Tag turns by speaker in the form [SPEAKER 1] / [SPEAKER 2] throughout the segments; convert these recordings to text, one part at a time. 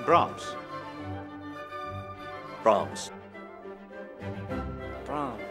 [SPEAKER 1] Brahms.
[SPEAKER 2] Brahms.
[SPEAKER 3] Brahms.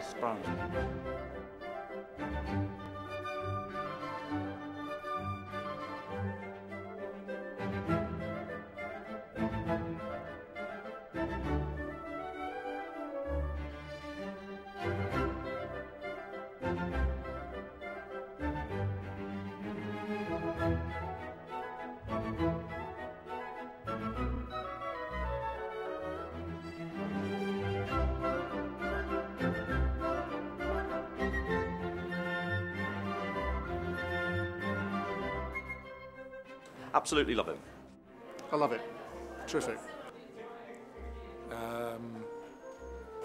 [SPEAKER 2] Absolutely love him.
[SPEAKER 4] I love it. Terrific.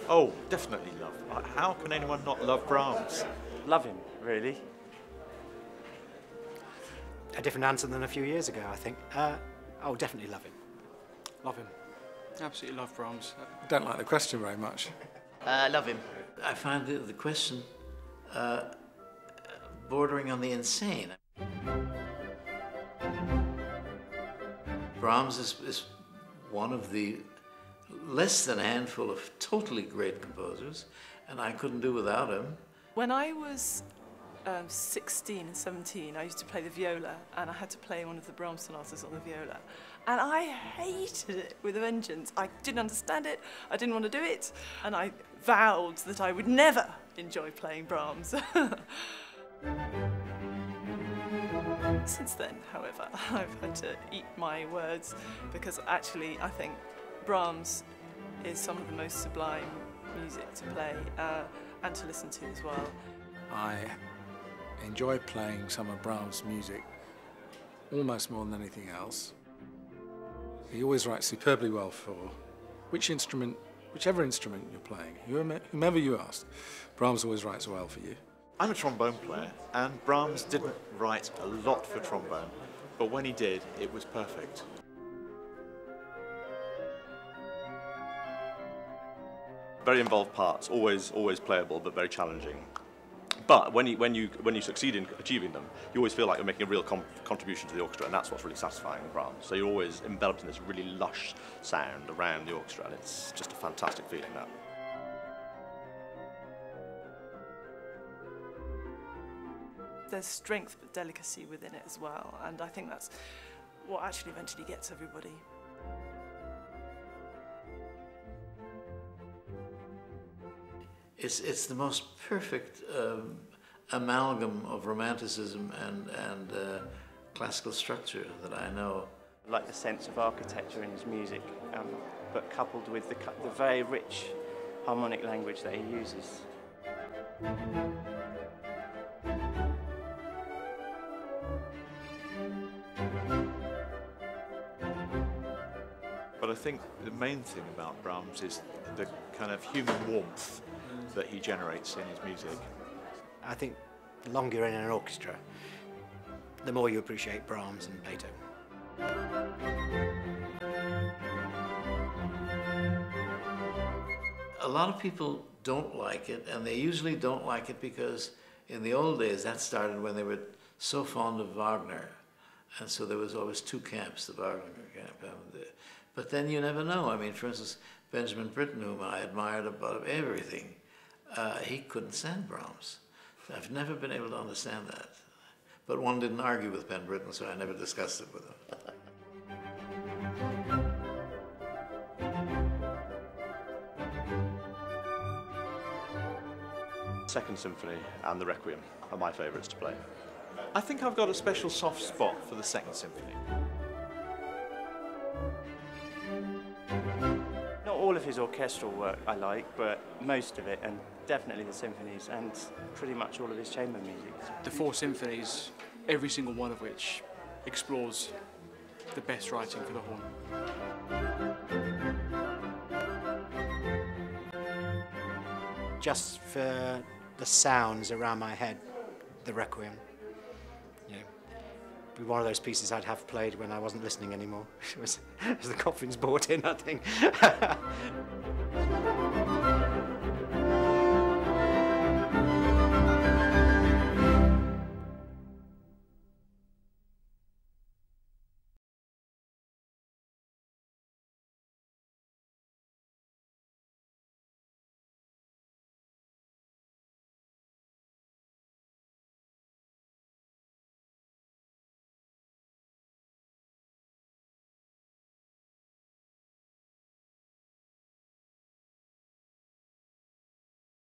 [SPEAKER 1] Oh, definitely love. How can anyone not love Brahms?
[SPEAKER 3] Love him, really.
[SPEAKER 5] A different answer than a few years ago, I think. Oh, definitely love him.
[SPEAKER 6] Love him. Absolutely love Brahms.
[SPEAKER 4] Don't like the question very much.
[SPEAKER 7] Love him.
[SPEAKER 8] I find the question bordering on the insane. Brahms is one of the less than a handful of totally great composers, and I couldn't do without him.
[SPEAKER 9] When I was 16 and 17, I used to play the viola, and I had to play one of the Brahms sonatas on the viola. And I hated it with a vengeance. I didn't understand it, I didn't want to do it, and I vowed that I would never enjoy playing Brahms. Since then, however, I've had to eat my words, because actually I think Brahms is some of the most sublime music to play and to listen to as well.
[SPEAKER 4] I enjoy playing some of Brahms' music almost more than anything else. He always writes superbly well for whichever instrument you're playing, whomever you ask. Brahms always writes well for you.
[SPEAKER 1] I'm a trombone player, and Brahms didn't write a lot for trombone, but when he did, it was perfect.
[SPEAKER 2] Very involved parts, always playable, but very challenging. But when you succeed in achieving them, you always feel like you're making a real contribution to the orchestra, and that's what's really satisfying with Brahms. So you're always enveloped in this really lush sound around the orchestra, and it's just a fantastic feeling, that.
[SPEAKER 9] There's strength but delicacy within it as well, and I think that's what actually eventually gets everybody.
[SPEAKER 8] It's the most perfect amalgam of romanticism and classical structure that I know.
[SPEAKER 3] I like the sense of architecture in his music, but coupled with the very rich harmonic language that he uses.
[SPEAKER 1] But I think the main thing about Brahms is the kind of human warmth that he generates in his music.
[SPEAKER 5] I think the longer you're in an orchestra, the more you appreciate Brahms and Beethoven.
[SPEAKER 8] A lot of people don't like it, and they usually don't like it because in the old days that started when they were so fond of Wagner, and so there was always two camps, the Wagner camp and but then you never know. I mean, for instance, Benjamin Britten, whom I admired above everything, he couldn't stand Brahms. I've never been able to understand that. But one didn't argue with Ben Britten, so I never discussed it with him.
[SPEAKER 2] Second Symphony and the Requiem are my favourites to play.
[SPEAKER 1] I think I've got a special soft spot for the Second Symphony.
[SPEAKER 3] Not all of his orchestral work I like, but most of it, and definitely the symphonies, and pretty much all of his chamber music.
[SPEAKER 6] The four symphonies, every single one of which explores the best writing for the horn.
[SPEAKER 5] Just for the sounds around my head, the Requiem. You know, be one of those pieces I'd have played when I wasn't listening anymore. It was the coffins brought in, I think.